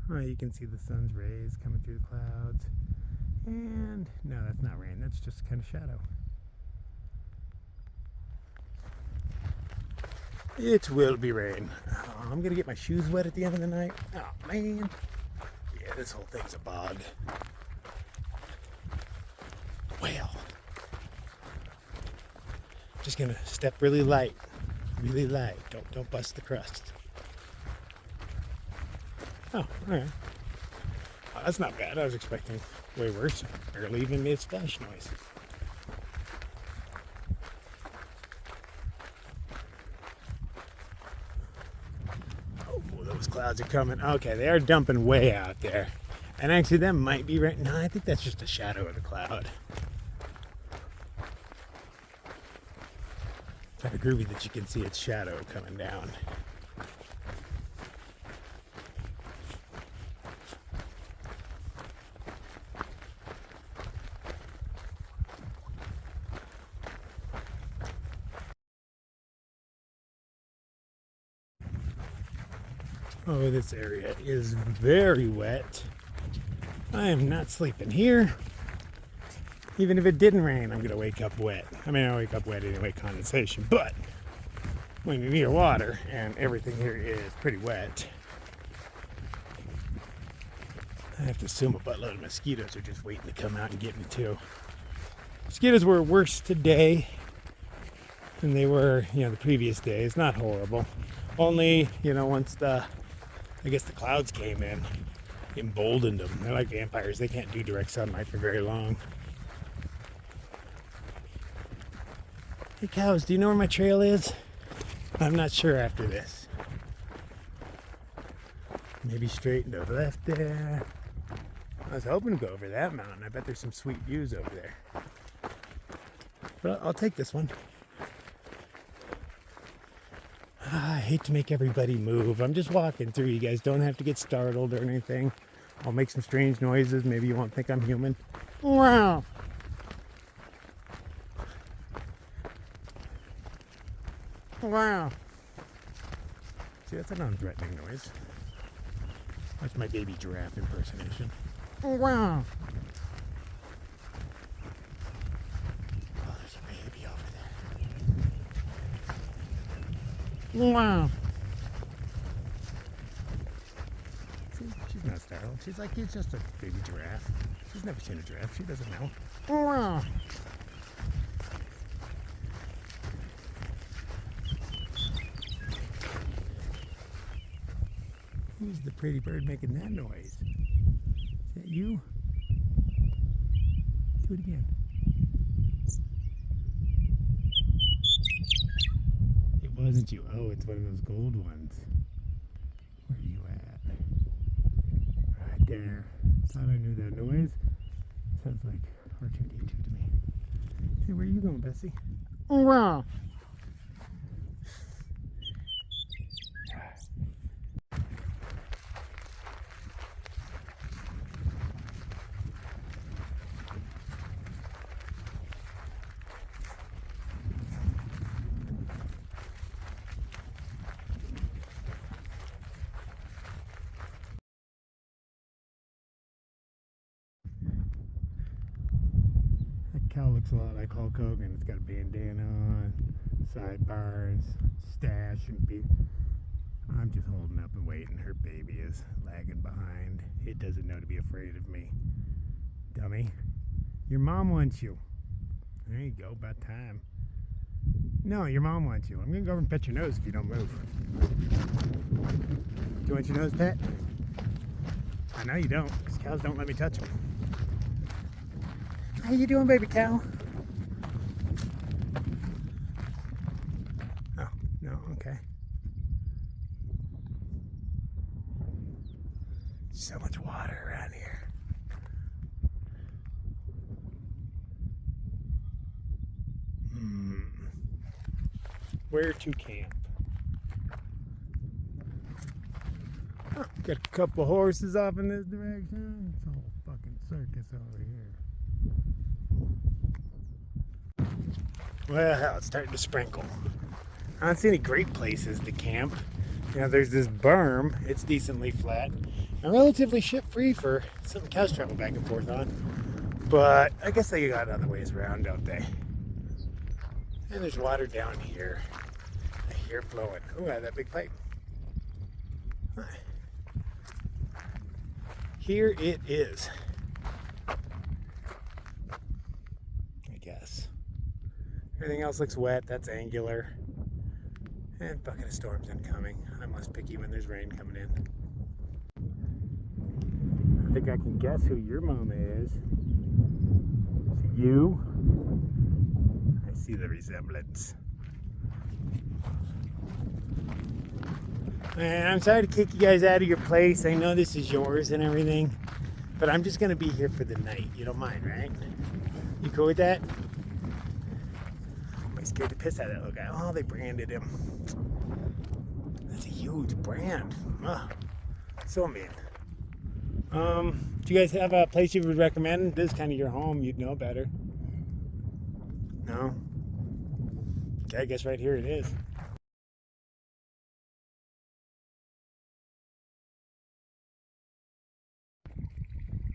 Oh, you can see the sun's rays coming through the clouds. And no, that's not rain. That's just kind of shadow. It will be rain. Oh, I'm going to get my shoes wet at the end of the night. Oh, man. Yeah, this whole thing's a bog. Well, just going to step really light. Really light. Don't bust the crust. Oh, all right. Oh, that's not bad. I was expecting way worse. Barely even made a splash noise. Oh, those clouds are coming. Okay, they are dumping way out there. And actually, that might be right. No, I think that's just a shadow of the cloud. Kind of groovy that you can see its shadow coming down. Oh, this area is very wet. I am not sleeping here. Even if it didn't rain, I'm gonna wake up wet. I mean, I wake up wet anyway, condensation, but when you're near water and everything here is pretty wet, I have to assume a buttload of mosquitoes are just waiting to come out and get me too. Mosquitoes were worse today than they were, the previous days. Not horrible. Only, once I guess the clouds came in, emboldened them. They're like vampires. They can't do direct sunlight for very long. Hey cows, do you know where my trail is? I'm not sure after this. Maybe straight and to the left there. I was hoping to go over that mountain. I bet there's some sweet views over there. But I'll take this one. I hate to make everybody move. I'm just walking through. You guys don't have to get startled or anything. I'll make some strange noises. Maybe you won't think I'm human. Wow. Wow. See, that's a non-threatening noise. That's my baby giraffe impersonation. Wow. Oh, there's a baby over there. Wow. See, she's not startled. She's like, it's just a baby giraffe. She's never seen a giraffe. She doesn't know. Wow. Who's the pretty bird making that noise? Is that you? Do it again. It wasn't you. Oh, it's one of those gold ones. Where are you at? Right there. Thought I knew that noise. Sounds like R2D2 to me. Hey, where are you going, Bessie? Oh, wow. Cow looks a lot like Hulk Hogan. It's got a bandana on, sidebars, stash, and beat. I'm just holding up and waiting. Her baby is lagging behind. It doesn't know to be afraid of me. Dummy. Your mom wants you. There you go, about time. No, your mom wants you. I'm gonna go over and pet your nose if you don't move. Do you want your nose pet? I know you don't, because cows don't let me touch them. How you doing, baby cow? Oh, no, okay. So much water around here. Where to camp? Got a couple horses off in this direction. It's a whole fucking circus over here. Well, it's starting to sprinkle. I don't see any great places to camp. You know, there's this berm. It's decently flat and relatively ship-free for something cows travel back and forth on. But I guess they got other ways around, don't they? And there's water down here. I hear it flowing. Oh, I have that big pipe. Huh. Here it is. I guess. Everything else looks wet. That's angular. And bucket of storms incoming. I'm less picky when there's rain coming in. I think I can guess who your mama is. Is it you? I see the resemblance. Man, I'm sorry to kick you guys out of your place. I know this is yours and everything, but I'm just gonna be here for the night. You don't mind, right? You cool with that? I scared the piss out of that little guy. Oh, they branded him. That's a huge brand. Oh, so mean. Do you guys have a place you would recommend? This is kind of your home. You'd know better. No? Okay, I guess right here it is.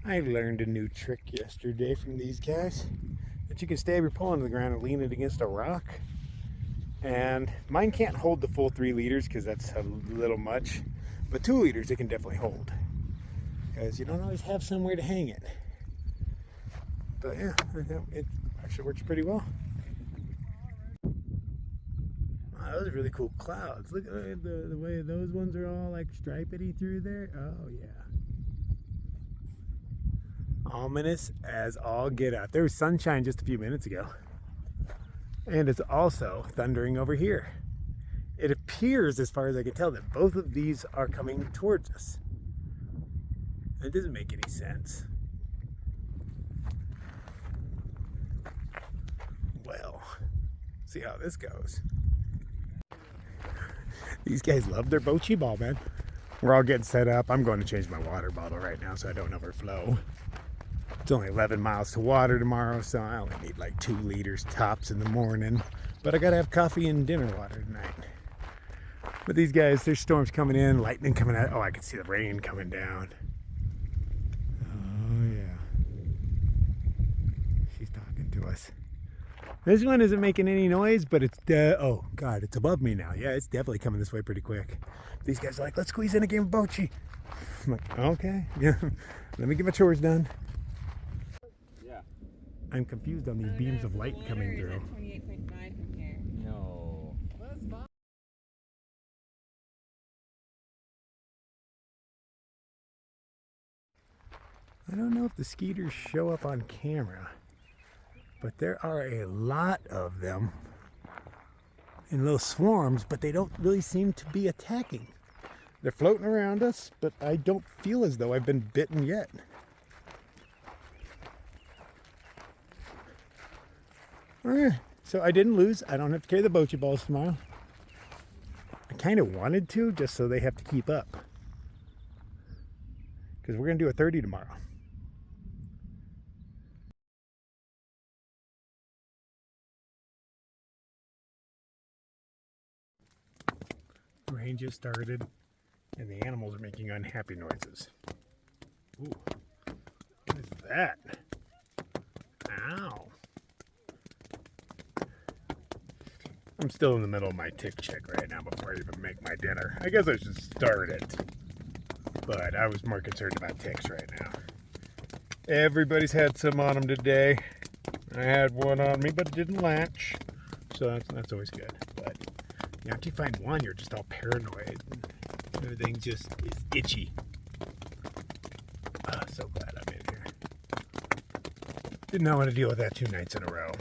I learned a new trick yesterday from these guys. That you can stab your pole into the ground and lean it against a rock. And mine can't hold the full 3 liters because that's a little much. But 2 liters it can definitely hold. Because you don't always have somewhere to hang it. But yeah, it actually works pretty well. Wow, those are really cool clouds. Look at the way those ones are all like stripedy through there. Oh yeah. Ominous as all get out. There was sunshine just a few minutes ago. And it's also thundering over here. It appears, as far as I can tell, that both of these are coming towards us. It doesn't make any sense. Well, see how this goes. These guys love their bocce ball, man. We're all getting set up. I'm going to change my water bottle right now so I don't overflow. It's only 11 miles to water tomorrow, so I only need like 2 liters tops in the morning. But I gotta have coffee and dinner water tonight. But these guys, there's storms coming in, lightning coming out. Oh, I can see the rain coming down. Oh yeah. She's talking to us. This one isn't making any noise, but it's, oh God, it's above me now. Yeah, it's definitely coming this way pretty quick. These guys are like, let's squeeze in a game of bocce. I'm like, okay, yeah. Let me get my chores done. I'm confused on these beams of light coming through. 28.5 from here. No. I don't know if the skeeters show up on camera, but there are a lot of them in little swarms, but they don't really seem to be attacking. They're floating around us, but I don't feel as though I've been bitten yet. Alright, so I didn't lose. I don't have to carry the bocce balls tomorrow. I kind of wanted to, just so they have to keep up. Because we're going to do a 30 tomorrow. Rain just started, and the animals are making unhappy noises. Ooh, what is that? Ow. I'm still in the middle of my tick check right now before I even make my dinner. I guess I should start it, but I was more concerned about ticks right now. Everybody's had some on them today. I had one on me, but it didn't latch, so that's always good. But you know, if you find one, you're just all paranoid. Everything just is itchy. Oh, so glad I'm in here. Did not want to deal with that 2 nights in a row.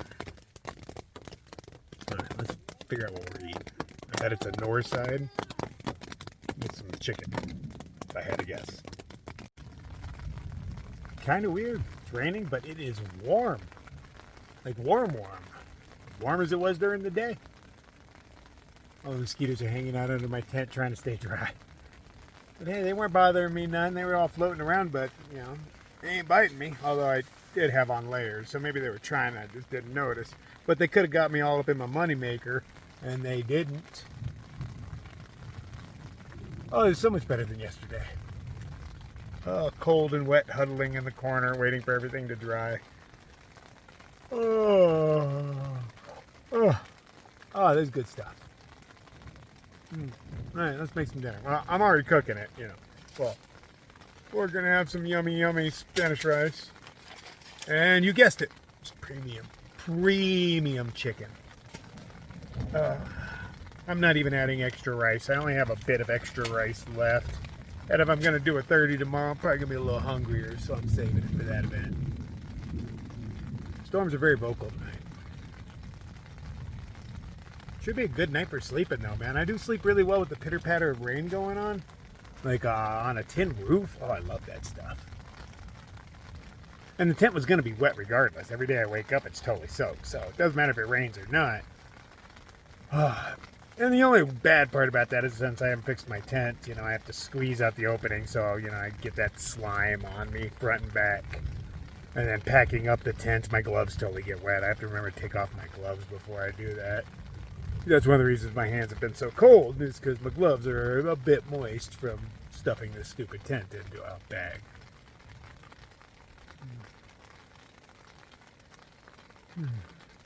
Alright, let's figure out what we're eating. I bet it's a north side. Get some chicken, if I had to guess. Kind of weird. It's raining, but it is warm. Like warm. Warm as it was during the day. All the mosquitoes are hanging out under my tent trying to stay dry. But hey, they weren't bothering me none. They were all floating around, but, you know, they ain't biting me. Although I did have on layers, so maybe they were trying, I just didn't notice. But they could have got me all up in my moneymaker, and they didn't. Oh, it's so much better than yesterday. Oh, cold and wet, huddling in the corner, waiting for everything to dry. Oh, oh, oh, that's good stuff. All right, let's make some dinner. Well, I'm already cooking it, you know. Well, we're gonna have some yummy, yummy Spanish rice, and you guessed it, it's premium chicken. I'm not even adding extra rice. I only have a bit of extra rice left. And if I'm going to do a 30 tomorrow, I'm probably going to be a little hungrier, so I'm saving it for that event. Storms are very vocal tonight. Should be a good night for sleeping, though, man. I do sleep really well with the pitter-patter of rain going on. Like on a tin roof. Oh, I love that stuff. And the tent was going to be wet regardless. Every day I wake up, it's totally soaked. So it doesn't matter if it rains or not. And the only bad part about that is since I haven't fixed my tent, you know, I have to squeeze out the opening, so, you know, I get that slime on me front and back. And then packing up the tent, my gloves totally get wet. I have to remember to take off my gloves before I do that. That's one of the reasons my hands have been so cold, is because my gloves are a bit moist from stuffing this stupid tent into a bag.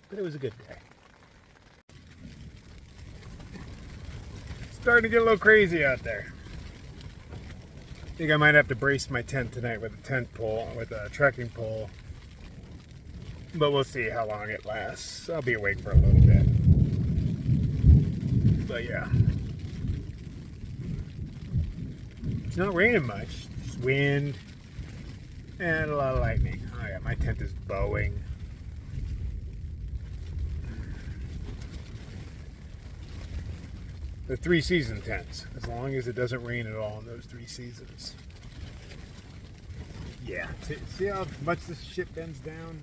But it was a good day. Starting to get a little crazy out there. I think I might have to brace my tent tonight with a tent pole, with a trekking pole. But we'll see how long it lasts. I'll be awake for a little bit. But yeah. It's not raining much. Just wind and a lot of lightning. Oh yeah, my tent is bowing. The 3-season tents, as long as it doesn't rain at all in those 3 seasons. Yeah, see how much this shit bends down?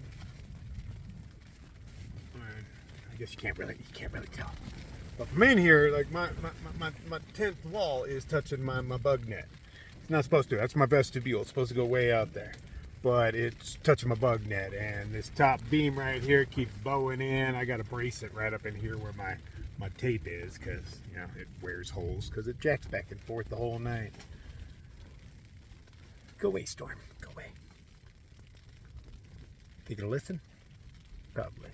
I guess you can't really tell. But from in here, like my tent wall is touching my bug net. It's not supposed to. That's my vestibule. It's supposed to go way out there. But it's touching my bug net, and this top beam right here keeps bowing in. I got to brace it right up in here where my tape is, because, you know, it wears holes because it jacks back and forth the whole night. Go away, Storm. Go away. You gonna listen? Probably.